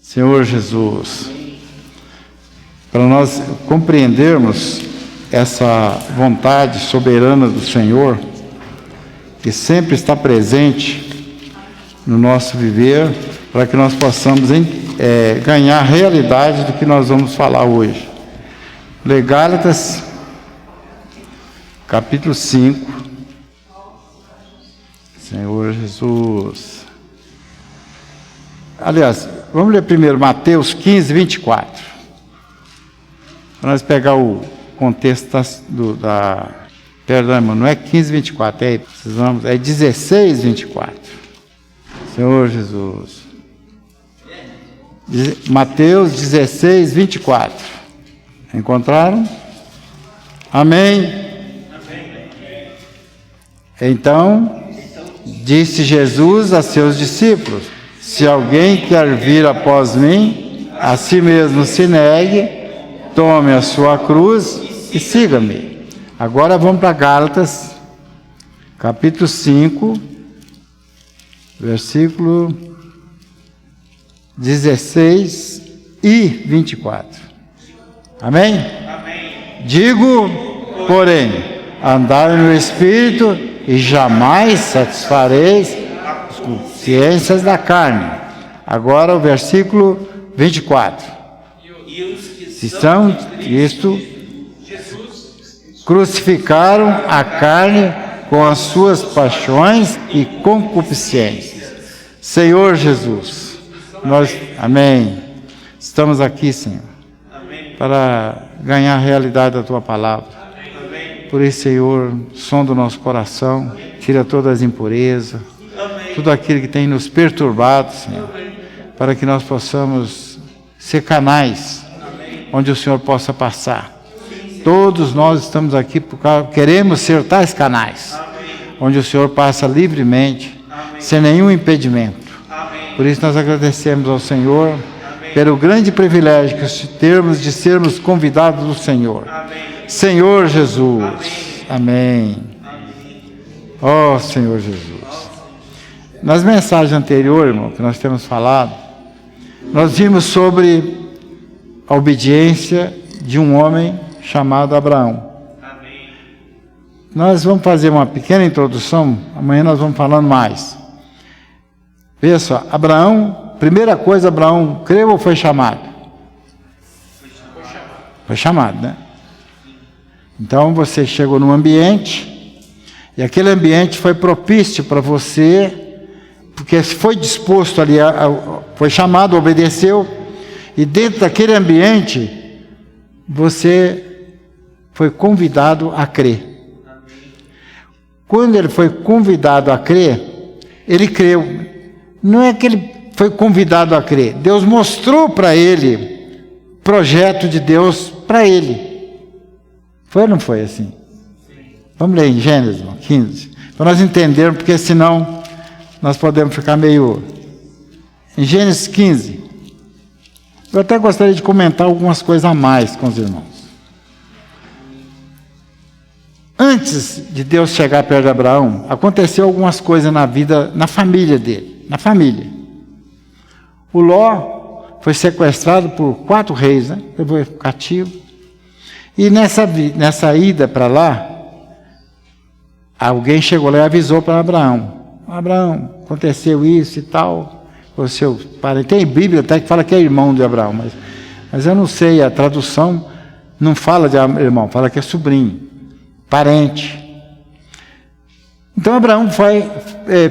Senhor Jesus, para nós compreendermos essa vontade soberana do Senhor, que sempre está presente no nosso viver, para que nós possamos ganhar a realidade do que nós vamos falar hoje. Gálatas, capítulo 5. Senhor Jesus. Aliás, vamos ler primeiro Mateus 15, 24. Para nós pegar o contexto perdão, irmão, não é 15, 24, é 16, 24. Senhor Jesus. Mateus 16, 24. Encontraram? Amém? Então, disse Jesus a seus discípulos: se alguém quer vir após mim, a si mesmo se negue, tome a sua cruz e siga-me. Agora vamos para Gálatas, capítulo 5, versículo 16 e 24. Amém? Amém. Digo, porém, andai no Espírito e jamais satisfareis as consciências da carne. Agora o versículo 24. Se são Cristo, crucificaram a carne com as suas paixões e concupiscências. Senhor Jesus, amém. Estamos aqui, Senhor, para ganhar a realidade da Tua Palavra. Por isso, Senhor, sonda o nosso coração, tira todas as impurezas, tudo aquilo que tem nos perturbado, Senhor, para que nós possamos ser canais onde o Senhor possa passar. Todos nós estamos aqui porque queremos ser tais canais, onde o Senhor passa livremente, sem nenhum impedimento. Por isso nós agradecemos ao Senhor pelo grande privilégio que temos de sermos convidados do Senhor. Senhor Jesus. Amém. Ó Senhor Jesus. Nas mensagens anteriores, irmão, que nós temos falado, nós vimos sobre a obediência de um homem chamado Abraão. Nós vamos fazer uma pequena introdução, amanhã nós vamos falando mais. Veja só, Abraão, primeira coisa, Abraão creu ou foi chamado? Foi chamado, né? Então você chegou num ambiente, e aquele ambiente foi propício para você, porque foi disposto ali, foi chamado, obedeceu, e dentro daquele ambiente, você foi convidado a crer. Quando ele foi convidado a crer, ele creu. Não é que ele foi convidado a crer. Deus mostrou para ele o projeto de Deus para ele. Foi ou não foi assim? Vamos ler em Gênesis 15, para nós entendermos, porque senão nós podemos ficar meio... Em Gênesis 15, eu até gostaria de comentar algumas coisas a mais com os irmãos. Antes de Deus chegar perto de Abraão, aconteceu algumas coisas na vida, na família dele, na família. O Ló foi sequestrado por 4 reis, né? Ele foi cativo. E nessa ida para lá, alguém chegou lá e avisou para Abraão: Abraão, aconteceu isso e tal, o seu parente. Tem Bíblia até que fala que é irmão de Abraão, mas eu não sei, a tradução não fala de irmão, fala que é sobrinho, parente. Então Abraão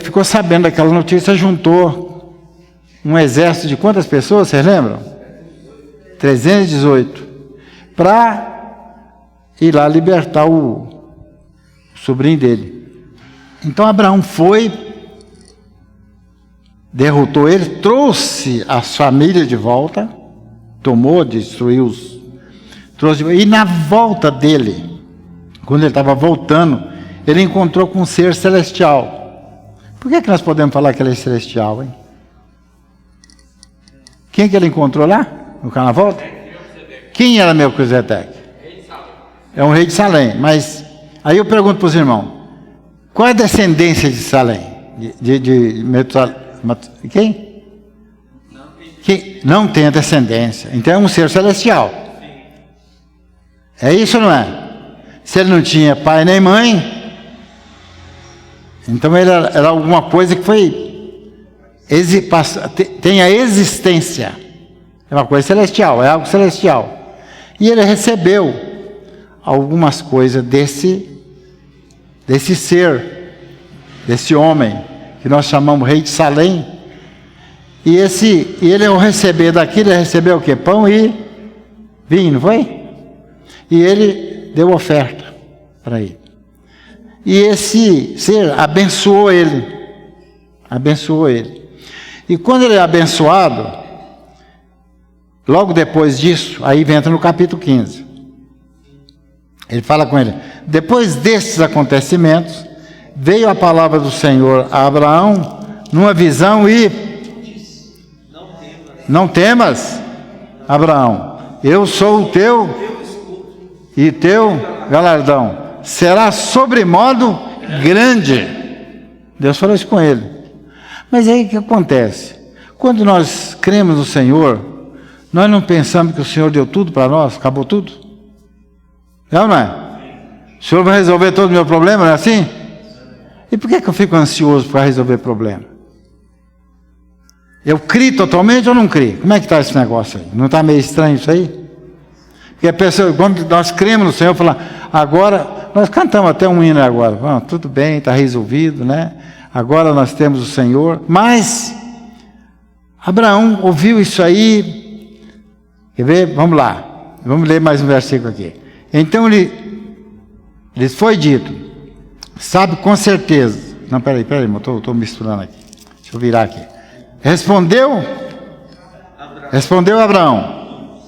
ficou sabendo daquela notícia, juntou um exército de quantas pessoas, vocês lembram? 318, para ir lá libertar o sobrinho dele. Então Abraão foi, derrotou ele, trouxe a família de volta, tomou, destruiu e na volta dele, quando ele estava voltando, ele encontrou com um ser celestial. Por que nós podemos falar que ele é celestial, hein? Quem que ele encontrou lá, no carnaval? Quem era Melquisedeque? É um rei de Salém. Mas aí eu pergunto para os irmãos, qual é a descendência de Salém? De Metusalém? Quem? que não tenha descendência. Então é um ser celestial. É isso ou não é? Se ele não tinha pai nem mãe, então ele era alguma coisa que tem a existência. É uma coisa celestial, é algo celestial. E ele recebeu algumas coisas desse ser, desse homem, que nós chamamos rei de Salém. E ele, ao receber daquilo, ele recebeu o quê? Pão e vinho, não foi? E ele deu oferta para ele. E esse ser abençoou ele. Abençoou ele. E quando ele é abençoado, logo depois disso, aí entra no capítulo 15. Ele fala com ele: depois destes acontecimentos, veio a palavra do Senhor a Abraão, numa visão e... Não temas, Abraão, eu sou o teu e teu galardão será sobremodo grande. Deus falou isso com ele. Mas aí o que acontece? Quando nós cremos no Senhor, nós não pensamos que o Senhor deu tudo para nós, acabou tudo? Não é? O Senhor vai resolver todo o meu problema, não é assim? E por que eu fico ansioso para resolver problema? Eu crio totalmente ou não crio? Como é que está esse negócio aí? Não está meio estranho isso aí? Porque a pessoa, quando nós cremos no Senhor, fala, agora, nós cantamos até um hino agora, tudo bem, está resolvido, né? Agora nós temos o Senhor. Mas Abraão ouviu isso aí. Quer ver? Vamos lá. Vamos ler mais um versículo aqui. Então lhes foi dito, sabe com certeza. Não, peraí, estou misturando aqui. Deixa eu virar aqui. Respondeu Abraão,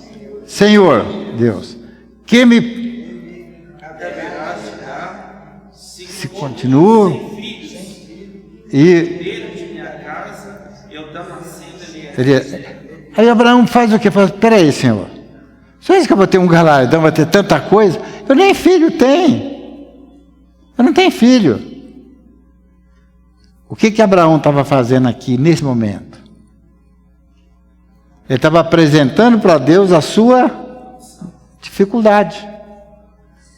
Senhor Deus, que me se continua e aí Abraão faz o que? Fala, peraí, Senhor, só isso que eu vou ter um galardão, vai ter tanta coisa, eu nem filho tenho, eu não tenho filho. O que Abraão estava fazendo aqui nesse momento? Ele estava apresentando para Deus a sua dificuldade.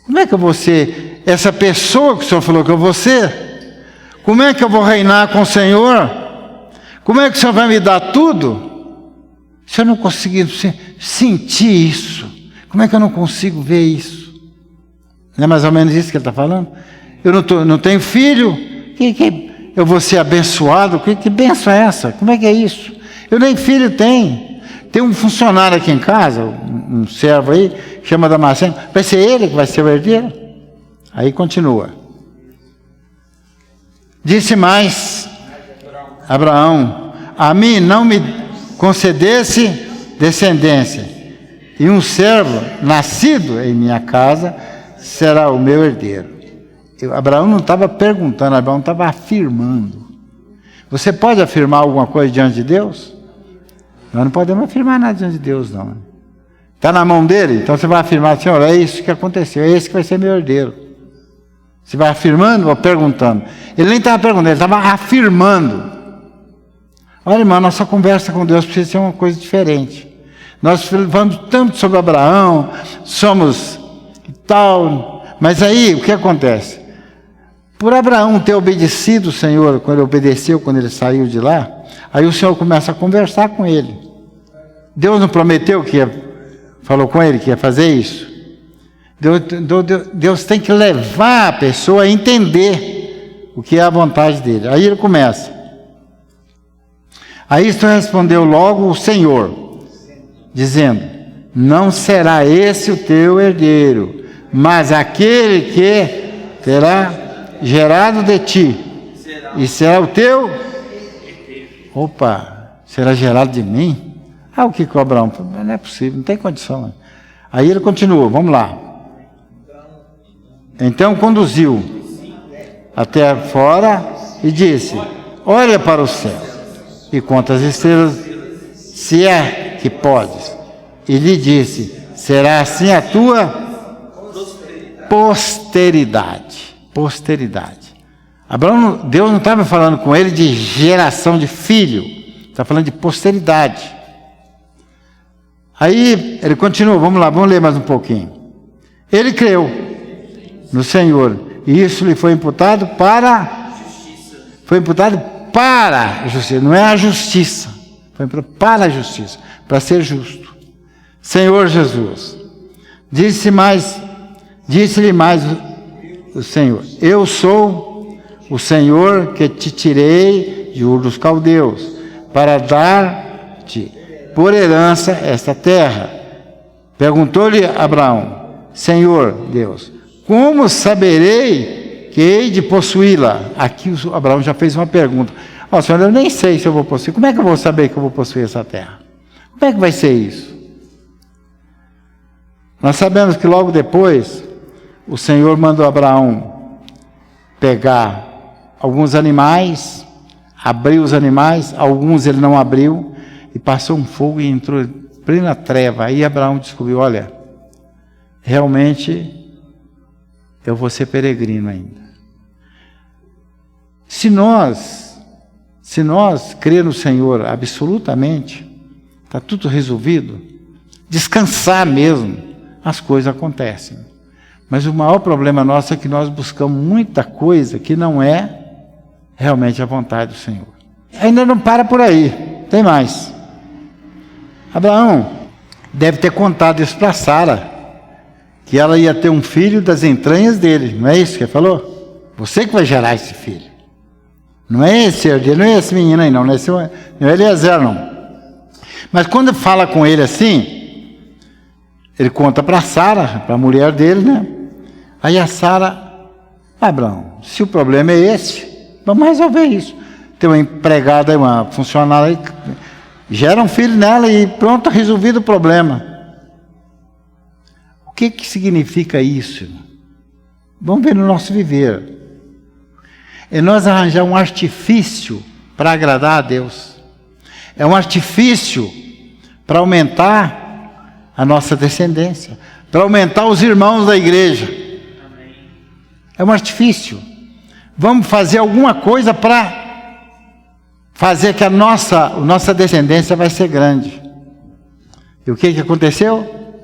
Como é que eu vou ser essa pessoa que o Senhor falou que eu vou ser? Como é que eu vou reinar com o Senhor? Como é que o Senhor vai me dar tudo? Se eu não conseguir sentir isso, como é que eu não consigo ver isso? Não é mais ou menos isso que ele está falando? Eu não tenho filho, eu vou ser abençoado? Que benção é essa? Como é que é isso? Eu nem filho tenho. Tem um funcionário aqui em casa, um servo aí, chama Damasceno, vai ser ele que vai ser o herdeiro? Aí continua. Disse mais Abraão, a mim não me concedesse descendência, e um servo nascido em minha casa será o meu herdeiro. Abraão não estava perguntando, Abraão estava afirmando. Você pode afirmar alguma coisa diante de Deus? Nós não podemos afirmar nada diante de Deus, não. Está na mão dele? Então você vai afirmar, Senhor, é isso que aconteceu, é esse que vai ser meu herdeiro. Você vai afirmando ou perguntando? Ele nem estava perguntando, ele estava afirmando. Olha, irmão, nossa conversa com Deus precisa ser uma coisa diferente. Nós falamos tanto sobre Abraão, somos tal, mas aí o que acontece? Por Abraão ter obedecido o Senhor, quando ele obedeceu, quando ele saiu de lá, aí o Senhor começa a conversar com ele. Deus não prometeu falou com ele que ia fazer isso? Deus tem que levar a pessoa a entender o que é a vontade dele. Aí ele começa. A isto respondeu logo o Senhor, dizendo, não será esse o teu herdeiro, mas aquele que terá gerado de ti, e será o teu... Opa, será gerado de mim? O que Abraão? Não é possível, não tem condição. Aí ele continua, vamos lá. Então conduziu até fora e disse, olha para o céu e conta as estrelas, se é que podes. E lhe disse, será assim a tua posteridade. Posteridade. Abraão, Deus não estava falando com ele de geração de filho, está falando de posteridade. Aí ele continua, vamos lá, vamos ler mais um pouquinho. Ele creu no Senhor, e isso lhe foi imputado para justiça. Foi imputado para a justiça, não é a justiça. Foi imputado para a justiça, para ser justo. Senhor Jesus, disse-lhe mais o Senhor: eu sou o Senhor que te tirei de Ur dos Caldeus, para dar-te por herança esta terra. Perguntou-lhe Abraão: Senhor Deus, como saberei que hei de possuí-la? Aqui Abraão já fez uma pergunta. Senhor, eu nem sei se eu vou possuir. Como é que eu vou saber que eu vou possuir essa terra? Como é que vai ser isso? Nós sabemos que logo depois o Senhor mandou Abraão pegar alguns animais, abrir os animais, alguns ele não abriu, e passou um fogo e entrou em plena treva. Aí Abraão descobriu: olha, realmente eu vou ser peregrino ainda. Se nós crer no Senhor absolutamente, está tudo resolvido, descansar mesmo, as coisas acontecem. Mas o maior problema nosso é que nós buscamos muita coisa que não é realmente a vontade do Senhor. Ainda não para por aí, tem mais. Abraão deve ter contado isso para Sara, que ela ia ter um filho das entranhas dele, não é isso que ele falou? Você que vai gerar esse filho. Não é esse herdeiro, não é esse menino aí não, não é Eliezer não. Mas quando fala com ele assim, ele conta para Sara, para a mulher dele, né? Aí a Sara: Abraão, se o problema é esse, vamos resolver isso. Tem uma empregada, uma funcionária, gera um filho nela e pronto, resolvido o problema. O que significa isso? Vamos ver no nosso viver. É nós arranjar um artifício para agradar a Deus. É um artifício para aumentar a nossa descendência, para aumentar os irmãos da igreja. É um artifício. Vamos fazer alguma coisa para fazer que a nossa descendência vai ser grande. E o que aconteceu?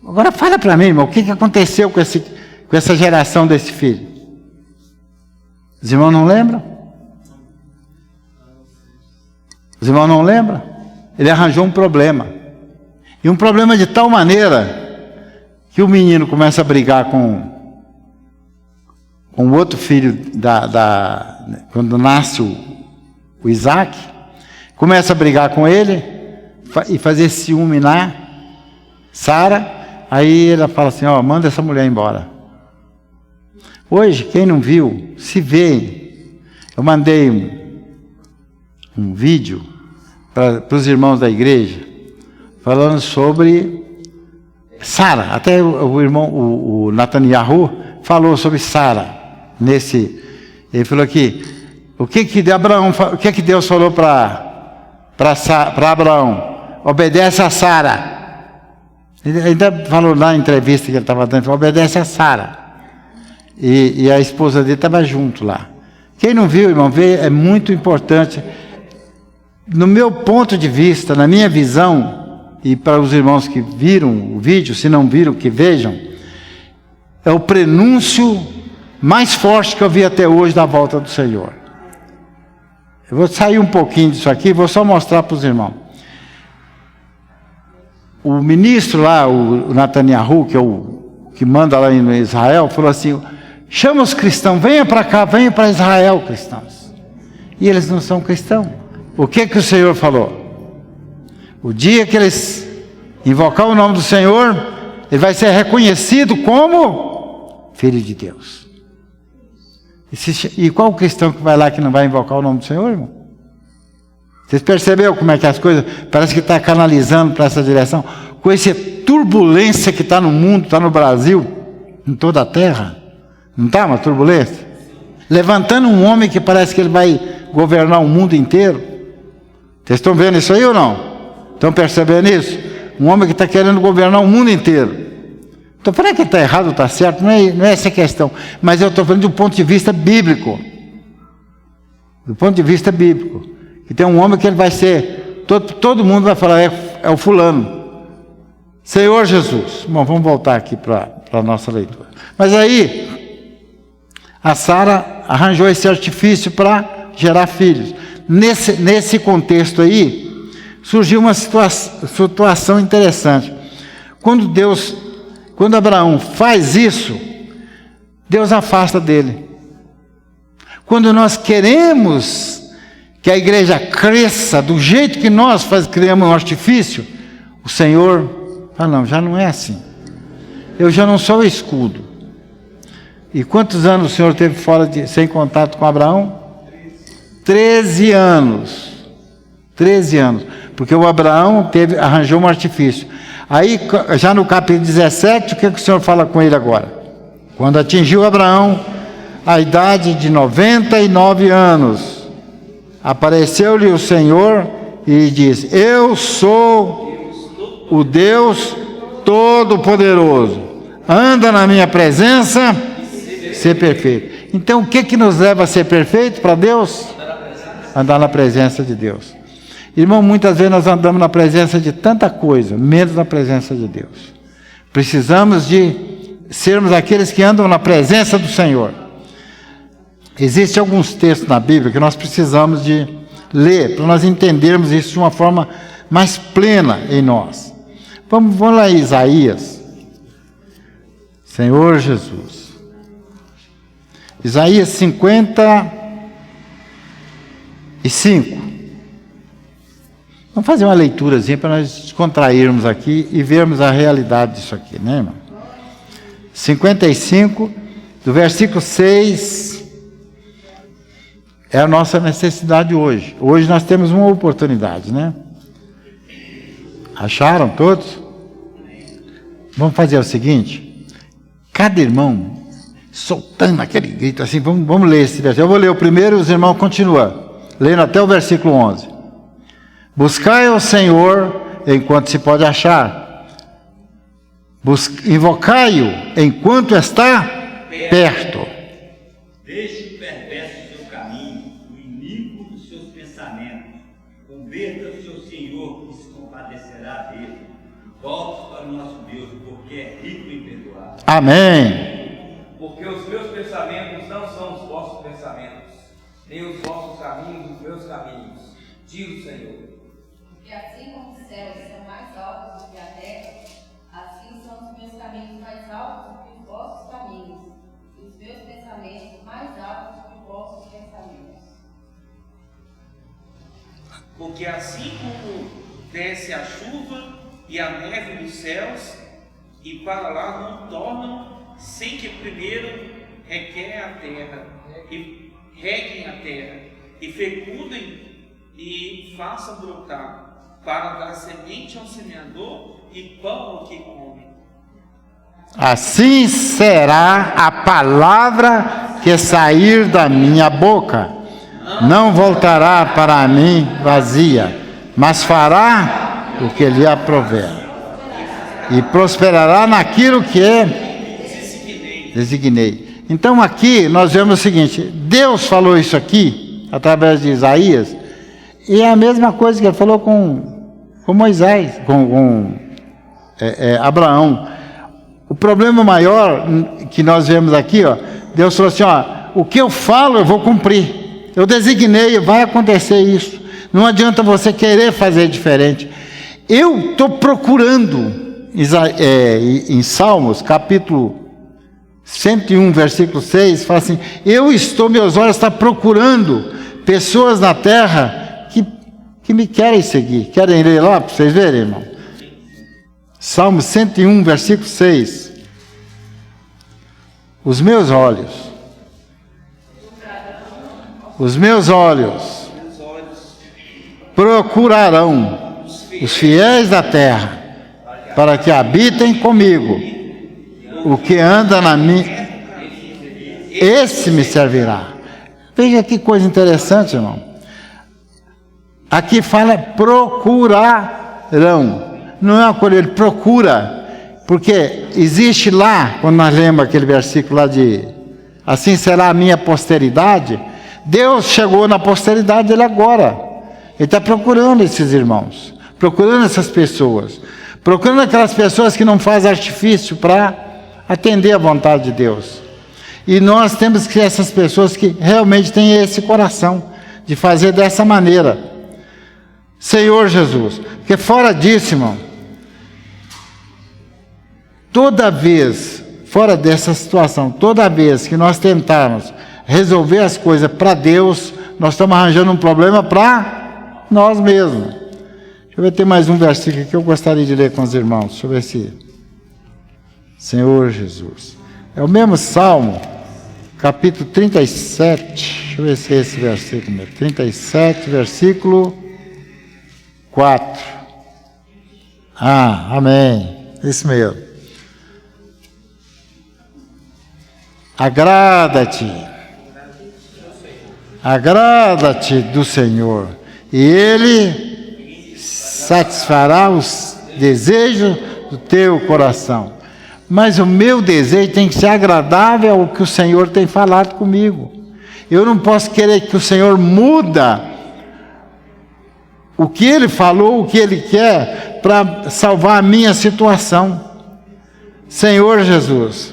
Agora fala para mim, irmão, o que aconteceu com essa geração desse filho? Os irmãos não lembram? Os irmãos não lembram? Ele arranjou um problema. E um problema de tal maneira que o menino começa a brigar com o outro filho, quando nasce o Isaac, começa a brigar com ele e fazer ciúme na Sara. Aí ela fala assim: manda essa mulher embora. Hoje, quem não viu, se vê. Eu mandei um vídeo para os irmãos da igreja, falando sobre Sara. Até o irmão, o Netanyahu, falou sobre Sara. Ele falou aqui: o que Deus falou para Abraão? Obedece a Sara. Ele ainda falou na entrevista que ele estava dando: obedece a Sara. E a esposa dele estava junto lá. Quem não viu, irmão, é muito importante. No meu ponto de vista, na minha visão, e para os irmãos que viram o vídeo, se não viram, que vejam, é o prenúncio mais forte que eu vi até hoje da volta do Senhor. Eu vou sair um pouquinho disso aqui, vou só mostrar para os irmãos. O ministro lá, o Netanyahu, que é o que manda lá em Israel, falou assim: chama os cristãos, venha para cá, venha para Israel, cristãos. E eles não são cristãos. O que o Senhor falou? O dia que eles invocar o nome do Senhor, ele vai ser reconhecido como filho de Deus. E qual cristão que vai lá que não vai invocar o nome do Senhor, irmão? Vocês perceberam como é que as coisas, parece que está canalizando para essa direção? Com essa turbulência que está no mundo, está no Brasil, em toda a terra. Não está uma turbulência? Levantando um homem que parece que ele vai governar o mundo inteiro. Vocês estão vendo isso aí ou não? Estão percebendo isso? Um homem que está querendo governar o mundo inteiro. Então, para que está errado ou está certo? Não é essa a questão. Mas eu estou falando do ponto de vista bíblico. Do ponto de vista bíblico. Que tem um homem que ele vai ser... Todo mundo vai falar: é o fulano. Senhor Jesus. Bom, vamos voltar aqui para a nossa leitura. Mas aí, a Sara arranjou esse artifício para gerar filhos. Nesse contexto aí, surgiu uma situação interessante. Quando Abraão faz isso, Deus afasta dele. Quando nós queremos que a igreja cresça do jeito que nós criamos um artifício, o Senhor fala, não, já não é assim. Eu já não sou o escudo. E quantos anos o Senhor teve sem contato com Abraão? 13 anos. 13 anos. Porque o Abraão arranjou um artifício. Aí, já no capítulo 17, o que o Senhor fala com ele agora? Quando atingiu Abraão a idade de 99 anos, apareceu-lhe o Senhor e disse, eu sou o Deus Todo-Poderoso. Anda na minha presença, ser perfeito. Então, o que nos leva a ser perfeito para Deus? Andar na presença de Deus. Irmão, muitas vezes nós andamos na presença de tanta coisa, menos na presença de Deus. Precisamos de sermos aqueles que andam na presença do Senhor. Existem alguns textos na Bíblia que nós precisamos de ler, para nós entendermos isso de uma forma mais plena em nós. Vamos lá em Isaías. Senhor Jesus. Isaías 55. Vamos fazer uma leiturazinha para nós descontrairmos aqui e vermos a realidade disso aqui, né, irmão? 55, do versículo 6, é a nossa necessidade hoje. Hoje nós temos uma oportunidade, né? Acharam todos? Vamos fazer o seguinte, cada irmão soltando aquele grito assim, vamos ler esse versículo. Eu vou ler o primeiro e os irmãos continuam, lendo até o versículo 11. Buscai ao Senhor enquanto se pode achar. Invocai-o enquanto está perto. Deixe o perverso do seu caminho, o iníquo dos seus pensamentos. Converta-se ao Senhor, que se compadecerá dele. Volte para o nosso Deus, porque é rico em perdoar. Amém. Porque os meus pensamentos não são os vossos pensamentos, nem os vossos caminhos os meus caminhos, diz o Senhor. Porque assim como os céus são mais altos do que a terra, assim são os meus caminhos mais altos do que os vossos caminhos, e os meus pensamentos mais altos do que os vossos pensamentos. Porque assim como desce a chuva e a neve dos céus, e para lá não tornam, sem que primeiro reguem a terra, e fecundem e façam brotar, para dar semente ao semeador e pão ao que come. Assim será a palavra que sair da minha boca. Não voltará para mim vazia, mas fará o que lhe aprouver. E prosperará naquilo que designei. Então aqui nós vemos o seguinte, Deus falou isso aqui, através de Isaías, e é a mesma coisa que ele falou com Moisés, com Abraão. O problema maior que nós vemos aqui, ó, Deus falou assim, ó, o que eu falo eu vou cumprir. Eu designei, vai acontecer isso. Não adianta você querer fazer diferente. Eu estou procurando, em Salmos, capítulo 101, versículo 6, fala assim, meus olhos estão procurando pessoas na terra que me querem seguir. Querem ler lá para vocês verem, irmão? Salmo 101, versículo 6. Os meus olhos procurarão os fiéis da terra, para que habitem comigo. O que anda na minha, esse me servirá. Veja que coisa interessante, irmão. Aqui fala procurarão. Não é uma coisa, ele procura. Porque existe lá, quando nós lemos aquele versículo lá de assim será a minha posteridade, Deus chegou na posteridade dele agora. Ele está procurando esses irmãos. procurando essas pessoas, procurando aquelas pessoas que não fazem artifício para atender a vontade de Deus. E nós temos que ser essas pessoas que realmente têm esse coração de fazer dessa maneira. Senhor Jesus, porque fora disso, irmão, toda vez, fora dessa situação, toda vez que nós tentarmos resolver as coisas para Deus, nós estamos arranjando um problema para nós mesmos. Deixa eu ver, tem mais um versículo que eu gostaria de ler com os irmãos. Deixa eu ver se... Senhor Jesus. É o mesmo Salmo, capítulo 37. Deixa eu ver se é esse versículo mesmo. 37, versículo 4. Amém. Isso mesmo. Agrada-te do Senhor, e Ele satisfará os desejos do teu coração. Mas o meu desejo tem que ser agradável ao que o Senhor tem falado comigo. Eu não posso querer que o Senhor muda o que Ele falou, o que Ele quer, para salvar a minha situação. Senhor Jesus,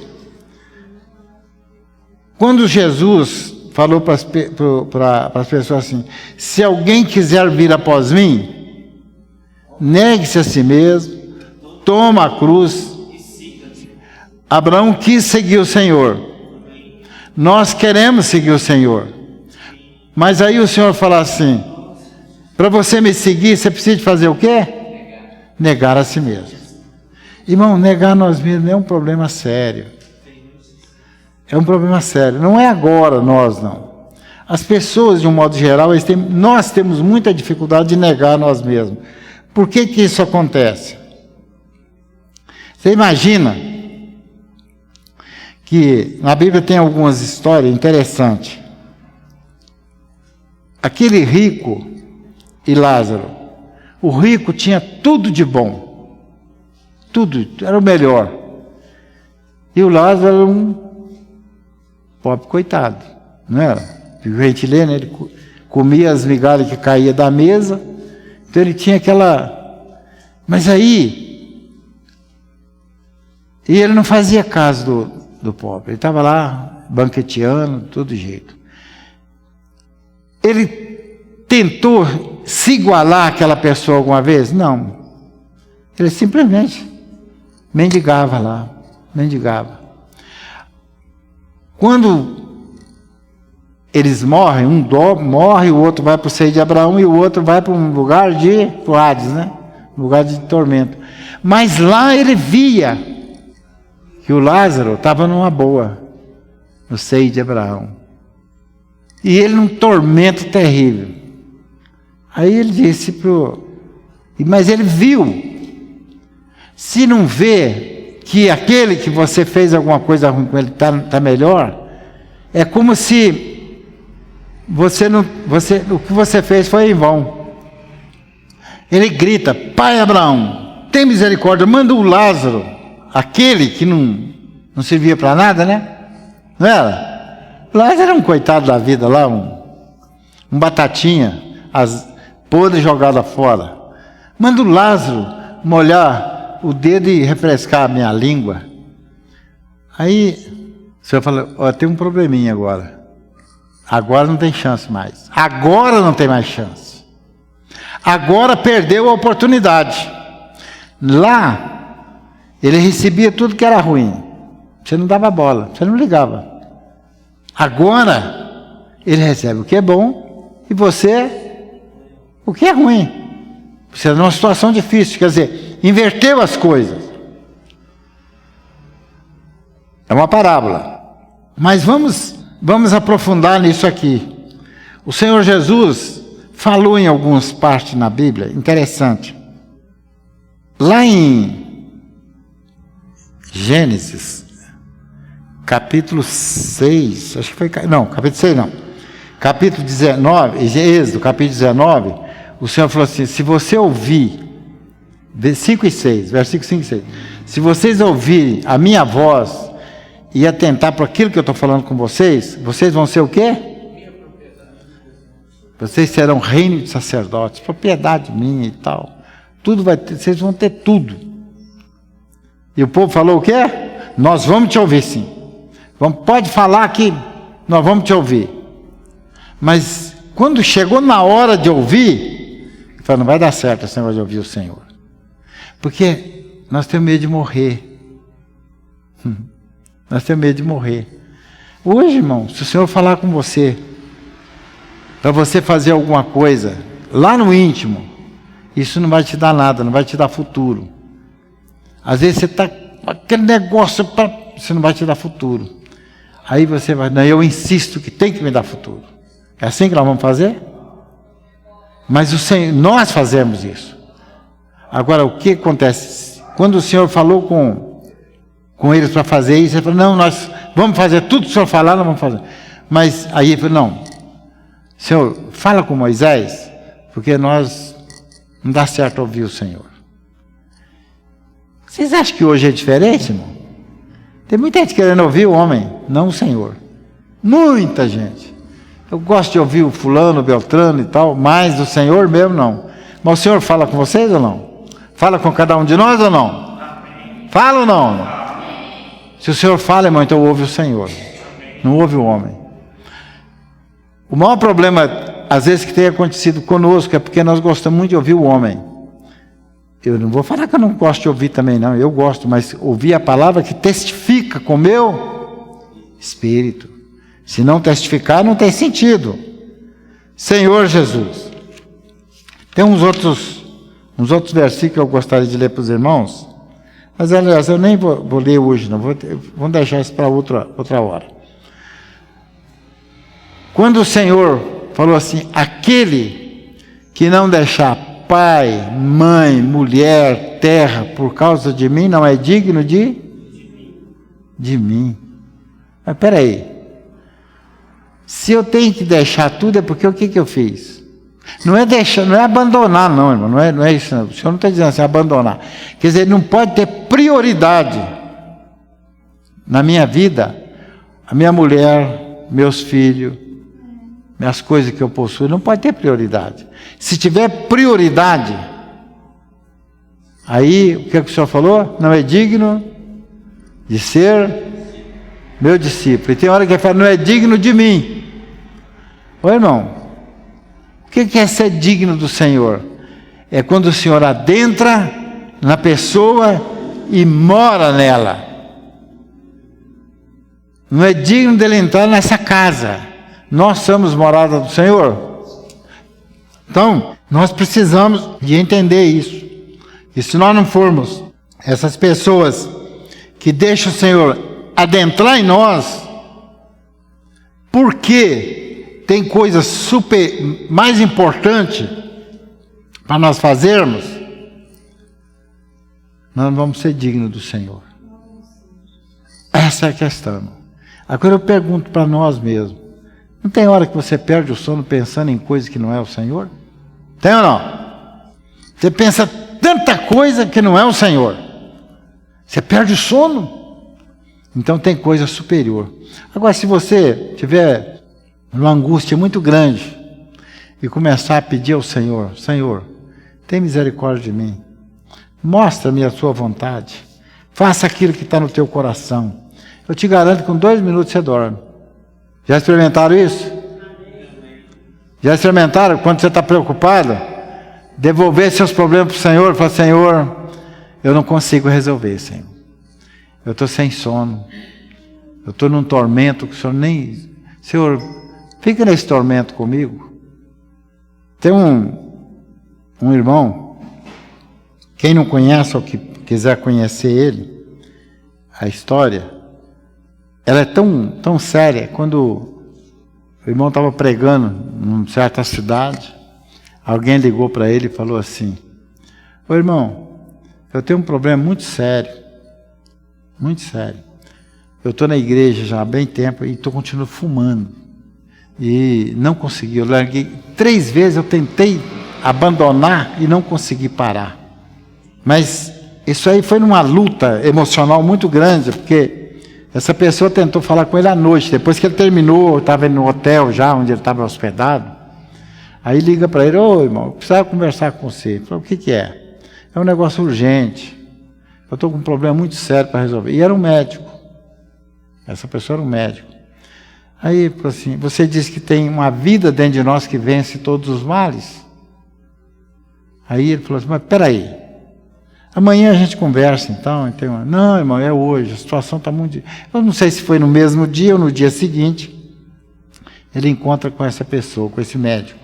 quando Jesus falou para as pessoas assim: se alguém quiser vir após mim, negue-se a si mesmo, toma a cruz. Abraão quis seguir o Senhor. Nós queremos seguir o Senhor. Mas aí o Senhor fala assim: para você me seguir, você precisa de fazer o quê? Negar a si mesmo. Irmão, negar a nós mesmos é um problema sério. É um problema sério. Não é agora nós, não. As pessoas, de um modo geral, nós temos muita dificuldade de negar a nós mesmos. Por que que isso acontece? Você imagina que na Bíblia tem algumas histórias interessantes. Aquele rico e Lázaro. O rico tinha tudo de bom. Tudo, era o melhor. E o Lázaro era um pobre coitado, não era? A gente lê, né? Ele comia as migalhas que caía da mesa, então ele tinha aquela... Mas aí, e ele não fazia caso do pobre, ele estava lá banqueteando, de todo jeito. Ele tentou se igualar àquela pessoa alguma vez? Não. Ele simplesmente mendigava lá, mendigava. Quando eles morrem, um morre, o outro vai para o seio de Abraão e o outro vai para um lugar de Hades, né? Um lugar de tormento. Mas lá ele via que o Lázaro estava numa boa, no seio de Abraão. E ele num tormento terrível. Aí ele disse mas ele viu. Se não vê que aquele que você fez alguma coisa ruim com ele está melhor, é como se o que você fez foi em vão. Ele grita: Pai Abraão, tem misericórdia, manda o Lázaro, aquele que não servia para nada, né? Não era? O Lázaro era um coitado da vida lá, um batatinha, podre jogada fora. Manda o Lázaro molhar o dedo e refrescar a minha língua. Aí o senhor fala: tem um probleminha agora. Agora não tem chance mais. Agora não tem mais chance. Agora perdeu a oportunidade. Lá ele recebia tudo que era ruim. Você não dava bola, você não ligava. Agora ele recebe o que é bom e você o que é ruim. Você está numa situação difícil, quer dizer, inverteu as coisas. É uma parábola. Mas vamos aprofundar nisso aqui. O Senhor Jesus falou em algumas partes na Bíblia, interessante. Lá em Gênesis, capítulo 6, acho que foi, não, capítulo 6 não. Capítulo 19, Êxodo, capítulo 19, o Senhor falou assim: se você ouvir, versículo 5 e 6, se vocês ouvirem a minha voz e atentar para aquilo que eu estou falando com vocês, vocês vão ser o quê? Vocês serão reino de sacerdotes, propriedade minha e tal. vocês vão ter tudo. E o povo falou o quê? Nós vamos te ouvir sim. Pode falar que nós vamos te ouvir. Mas quando chegou na hora de ouvir, falou, não vai dar certo esse negócio de ouvir o Senhor. Porque nós temos medo de morrer. Nós temos medo de morrer. Hoje, irmão, se o Senhor falar com você, para você fazer alguma coisa, lá no íntimo, isso não vai te dar nada, não vai te dar futuro. Às vezes você está com aquele negócio, você não vai te dar futuro. Aí você vai, não, eu insisto que tem que me dar futuro. É assim que nós vamos fazer? Mas o Senhor, nós fazemos isso. Agora, o que acontece? Quando o Senhor falou com eles para fazer isso, ele falou, não, nós vamos fazer tudo que o Senhor falar, nós vamos fazer. Mas aí ele falou, não, Senhor, fala com Moisés, porque nós não dá certo ouvir o Senhor. Vocês acham que hoje é diferente, irmão? Tem muita gente querendo ouvir o homem, não o Senhor. Muita gente. Eu gosto de ouvir o fulano, o Beltrano e tal, mas o Senhor mesmo não. Mas o Senhor fala com vocês ou não? Fala com cada um de nós ou não? Fala ou não? Se o Senhor fala, irmão, então ouve o Senhor. Não ouve o homem. O maior problema, às vezes, que tem acontecido conosco é porque nós gostamos muito de ouvir o homem. Eu não vou falar que eu não gosto de ouvir também, não. Eu gosto, mas ouvir a palavra que testifica com o meu espírito. Se não testificar, não tem sentido. Senhor Jesus. Tem uns outros versículos que eu gostaria de ler para os irmãos. Mas, aliás, eu nem vou ler hoje, não. Vamos deixar isso para outra hora. Quando o Senhor falou assim, aquele que não deixar pai, mãe, mulher, terra, por causa de mim, não é digno de mim. Mas peraí, se eu tenho que deixar tudo, é porque o que eu fiz? Não é deixar, não é abandonar, não, irmão, não é isso, não. O Senhor não está dizendo assim, abandonar. Quer dizer, não pode ter prioridade na minha vida, a minha mulher, meus filhos, minhas coisas que eu possuo, não pode ter prioridade. Se tiver prioridade, aí, o que o Senhor falou? Não é digno de ser meu discípulo. E tem hora que ele fala, não é digno de mim. Ô irmão, o que é ser digno do Senhor? É quando o Senhor adentra na pessoa e mora nela. Não é digno dele entrar nessa casa. Nós somos morada do Senhor. Então, nós precisamos de entender isso. E se nós não formos essas pessoas que deixam o Senhor adentrar em nós, porque tem coisas mais importantes para nós fazermos, nós não vamos ser dignos do Senhor. Essa é a questão. Agora eu pergunto para nós mesmos, não tem hora que você perde o sono pensando em coisa que não é o Senhor? Tem ou não? Você pensa tanta coisa que não é o Senhor. Você perde o sono. Então tem coisa superior. Agora, se você tiver uma angústia muito grande e começar a pedir ao Senhor, Senhor, tem misericórdia de mim. Mostra-me a sua vontade. Faça aquilo que está no teu coração. Eu te garanto que com 2 minutos você dorme. Já experimentaram isso? Já experimentaram? Quando você está preocupado, devolver seus problemas para o Senhor, falar, Senhor, eu não consigo resolver, Senhor. Eu estou sem sono. Eu estou num tormento que o Senhor nem... Senhor, fica nesse tormento comigo. Tem um irmão, quem não conhece ou que quiser conhecer ele, a história, ela é tão séria. Quando o irmão estava pregando numa certa cidade, alguém ligou para ele e falou assim, ô irmão, eu tenho um problema muito sério, muito sério. Eu estou na igreja já há bem tempo e continuo fumando. E não consegui, eu larguei 3 vezes, eu tentei abandonar e não consegui parar. Mas isso aí foi numa luta emocional muito grande, porque essa pessoa tentou falar com ele à noite, depois que ele terminou, estava no hotel já, onde ele estava hospedado. Aí liga para ele, ô irmão, eu precisava conversar com você. Ele falou, o que é? é um negócio urgente. Eu estou com um problema muito sério para resolver. E era um médico. Essa pessoa era um médico. Aí ele falou assim, você disse que tem uma vida dentro de nós que vence todos os males? Aí ele falou assim, mas peraí, amanhã a gente conversa então. Não, irmão, é hoje, a situação está muito... Eu não sei se foi no mesmo dia ou no dia seguinte, ele encontra com essa pessoa, com esse médico.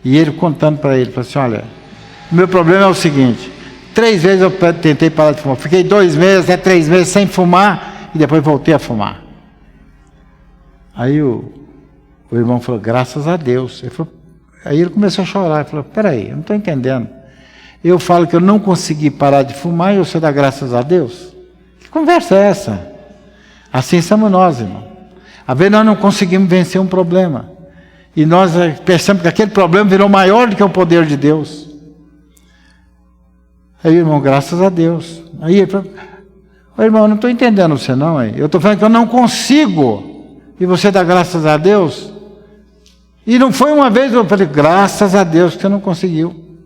E ele contando para ele, falou assim, olha, o meu problema é o seguinte, 3 vezes eu tentei parar de fumar, fiquei 2 meses, 3 meses sem fumar, e depois voltei a fumar. Aí o irmão falou, graças a Deus. Aí ele começou a chorar, ele falou, peraí, eu não estou entendendo. Eu falo que eu não consegui parar de fumar e você dá graças a Deus? Que conversa é essa? Assim somos nós, irmão. Às vezes nós não conseguimos vencer um problema. E nós pensamos que aquele problema virou maior do que o poder de Deus. Aí, irmão, graças a Deus. Aí ele falou, irmão, eu não estou entendendo você não. Eu estou falando que eu não consigo. E você dá graças a Deus? E não foi uma vez, eu falei, graças a Deus que você não conseguiu.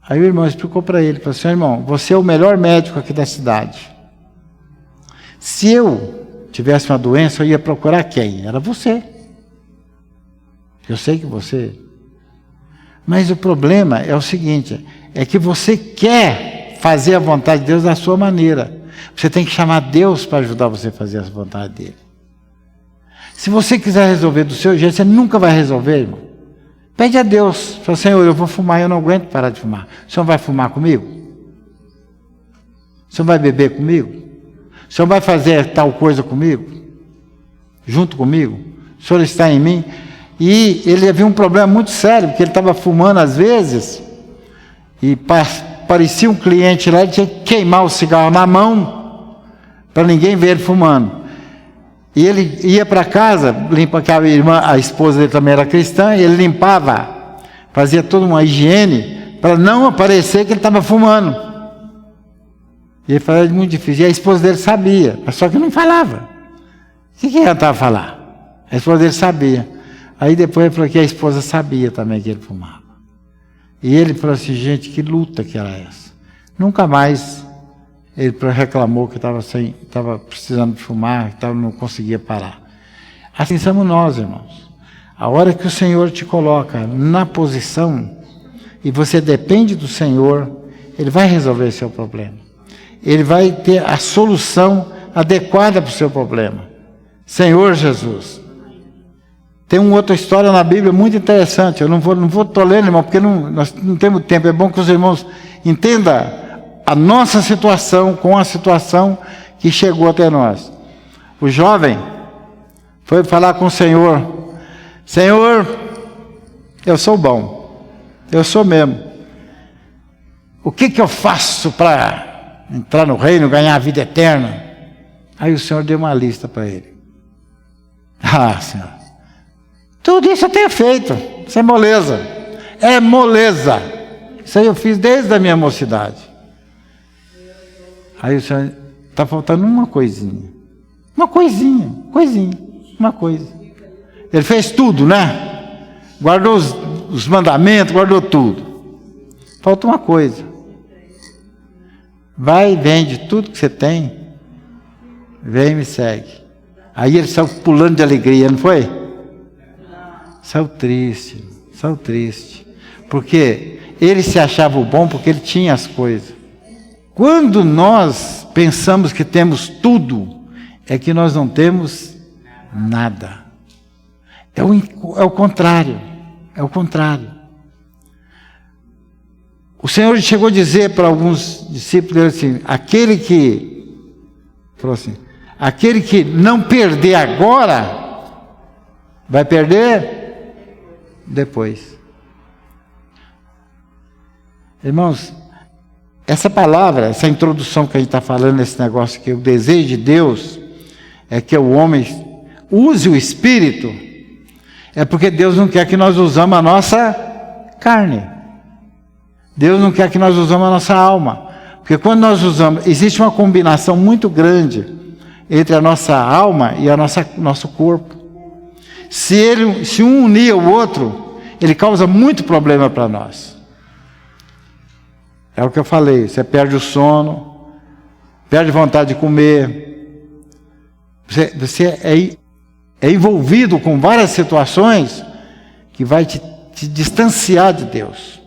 Aí o irmão explicou para ele, falou assim, irmão, você é o melhor médico aqui da cidade. Se eu tivesse uma doença, eu ia procurar quem? Era você. Eu sei que você... Mas o problema é o seguinte, é que você quer fazer a vontade de Deus da sua maneira. Você tem que chamar Deus para ajudar você a fazer a vontade dele. Se você quiser resolver do seu jeito, você nunca vai resolver, irmão. Pede a Deus. Fala, Senhor, eu vou fumar, eu não aguento parar de fumar. O Senhor vai fumar comigo? O Senhor vai beber comigo? O Senhor vai fazer tal coisa comigo? Junto comigo? O Senhor está em mim? E ele havia um problema muito sério, porque ele estava fumando às vezes, e parecia um cliente lá, ele tinha que queimar o cigarro na mão, para ninguém ver ele fumando. E ele ia para casa, que a esposa dele também era cristã, e ele limpava, fazia toda uma higiene, para não aparecer que ele estava fumando. E ele falava, é muito difícil. E a esposa dele sabia, mas só que não falava. O que ela estava a falar? A esposa dele sabia. Aí depois ele falou que a esposa sabia também que ele fumava. E ele falou assim, gente, que luta que era essa? Nunca mais ele reclamou que estava precisando de fumar, que não conseguia parar. Assim somos nós, irmãos. A hora que o Senhor te coloca na posição e você depende do Senhor, Ele vai resolver seu problema. Ele vai ter a solução adequada para o seu problema. Senhor Jesus. Tem uma outra história na Bíblia muito interessante. Eu não vou estar lendo, irmão, porque nós não temos tempo. É bom que os irmãos entendam a nossa situação com a situação que chegou até nós. O jovem foi falar com o Senhor. Senhor, eu sou bom. Eu sou mesmo. O que eu faço para entrar no reino, ganhar a vida eterna? Aí o Senhor deu uma lista para ele. Ah, Senhor, tudo isso eu tenho feito. Isso é moleza. É moleza. Isso aí eu fiz desde a minha mocidade. Aí o Senhor, está faltando uma coisinha. Uma coisinha. Uma coisa. Ele fez tudo, né? Guardou os mandamentos, guardou tudo. Falta uma coisa. Vai e vende tudo que você tem. Vem e me segue. Aí ele saiu pulando de alegria, não foi? Saiu triste. Porque ele se achava o bom porque ele tinha as coisas. Quando nós pensamos que temos tudo, é que nós não temos nada. É o contrário. É o contrário. O Senhor chegou a dizer para alguns discípulos assim, aquele que não perder agora, vai perder depois. Irmãos, essa palavra, essa introdução que a gente está falando, esse negócio que o desejo de Deus é que o homem use o Espírito, é porque Deus não quer que nós usamos a nossa carne. Deus não quer que nós usamos a nossa alma. Porque quando nós usamos, existe uma combinação muito grande entre a nossa alma e nosso corpo. Se um unir o outro, ele causa muito problema para nós. É o que eu falei, você perde o sono, perde vontade de comer, você é envolvido com várias situações que vai te distanciar de Deus.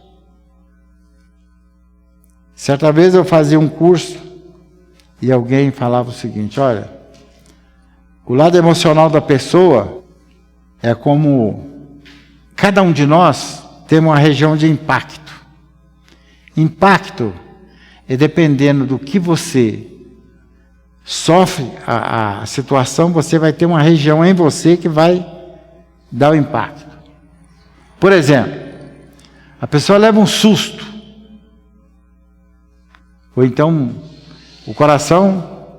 Certa vez eu fazia um curso e alguém falava o seguinte: olha, o lado emocional da pessoa é como cada um de nós tem uma região de impacto. Impacto é dependendo do que você sofre a situação, você vai ter uma região em você que vai dar o impacto. Por exemplo, a pessoa leva um susto, ou então o coração,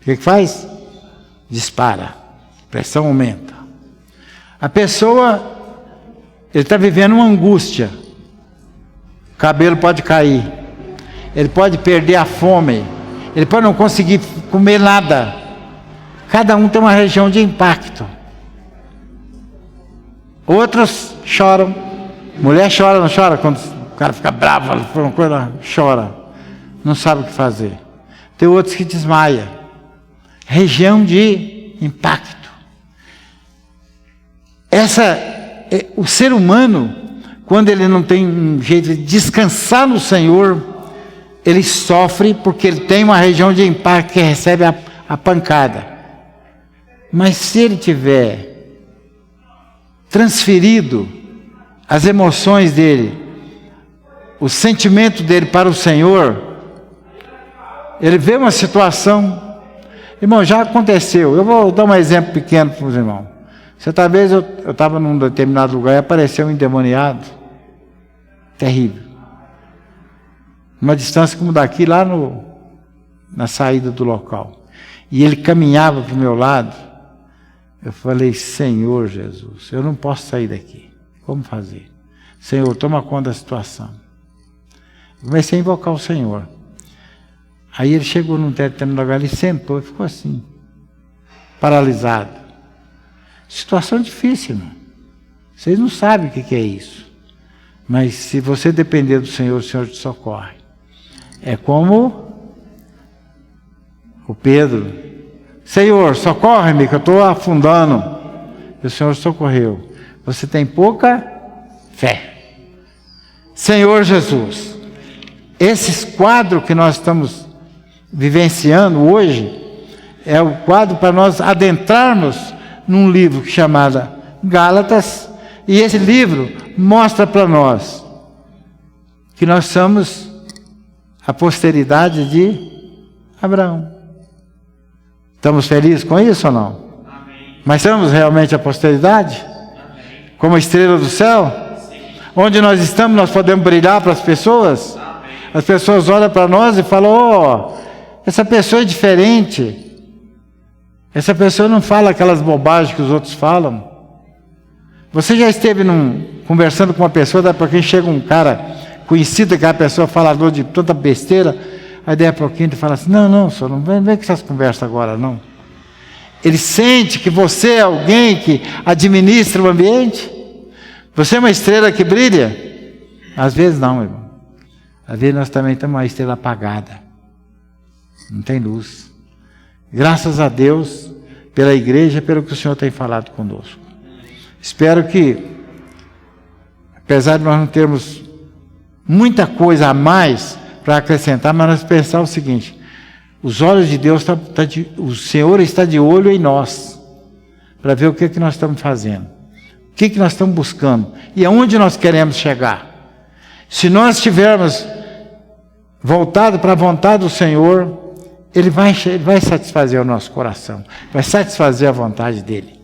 o que faz? Dispara, a pressão aumenta. A pessoa, ele está vivendo uma angústia, o cabelo pode cair, ele pode perder a fome, ele pode não conseguir comer nada. Cada um tem uma região de impacto. Outros choram. Mulher chora, não chora? Quando o cara fica bravo, por uma coisa, chora. Não sabe o que fazer. Tem outros que desmaia. Região de impacto. O ser humano, quando ele não tem um jeito de descansar no Senhor, ele sofre porque ele tem uma região de impacto que recebe a pancada. Mas se ele tiver transferido as emoções dele, o sentimento dele para o Senhor, ele vê uma situação. Irmão, já aconteceu. Eu vou dar um exemplo pequeno para os irmãos. Certa vez eu estava num determinado lugar e apareceu um endemoniado terrível. Uma distância como daqui, lá na saída do local. E ele caminhava para o meu lado. Eu falei: Senhor Jesus, eu não posso sair daqui. Como fazer? Senhor, toma conta da situação. Comecei a invocar o Senhor. Aí ele chegou num determinado lugar, ele sentou e ficou assim, paralisado. Situação difícil, irmão. Vocês não sabem o que é isso. Mas se você depender do Senhor, o Senhor te socorre. É como o Pedro: Senhor, socorre-me que eu estou afundando. E o Senhor socorreu. Você tem pouca fé. Senhor Jesus, esses quadros que nós estamos vivenciando hoje, é o quadro para nós adentrarmos num livro chamado Gálatas, e esse livro mostra para nós que nós somos a posteridade de Abraão. Estamos felizes com isso ou não? Amém. Mas somos realmente a posteridade? Amém. Como a estrela do céu? Sim. Onde nós estamos, nós podemos brilhar para as pessoas? Amém. As pessoas olham para nós e falam: oh, essa pessoa é diferente. Essa pessoa não fala aquelas bobagens que os outros falam. Você já esteve conversando com uma pessoa, daí para quem chega um cara conhecido, aquela pessoa falador de toda besteira, aí daí a pouquinho ele fala assim: não, senhor, não vem com essas conversas agora, não. Ele sente que você é alguém que administra o ambiente. Você é uma estrela que brilha? Às vezes não, irmão. Às vezes nós também estamos uma estrela apagada. Não tem luz. Graças a Deus, pela igreja, pelo que o Senhor tem falado conosco. Espero que, apesar de nós não termos muita coisa a mais para acrescentar, mas nós pensar o seguinte: os olhos de Deus, o Senhor está de olho em nós, para ver o que nós estamos fazendo, o que nós estamos buscando e aonde nós queremos chegar. Se nós estivermos voltados para a vontade do Senhor, Ele vai satisfazer o nosso coração, vai satisfazer a vontade dEle.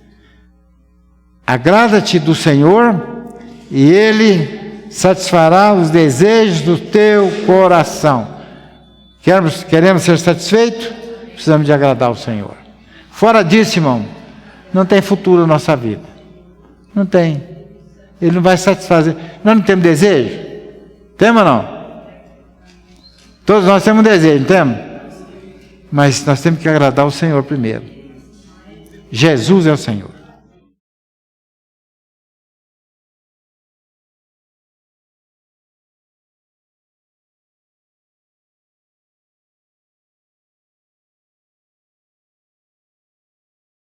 Agrada-te do Senhor e Ele satisfará os desejos do teu coração. Queremos ser satisfeitos? Precisamos de agradar o Senhor. Fora disso, irmão, não tem futuro na nossa vida. Não tem. Ele não vai satisfazer. Nós não temos desejo? Temos ou não? Todos nós temos desejo, não temos? Mas nós temos que agradar o Senhor primeiro. Jesus é o Senhor.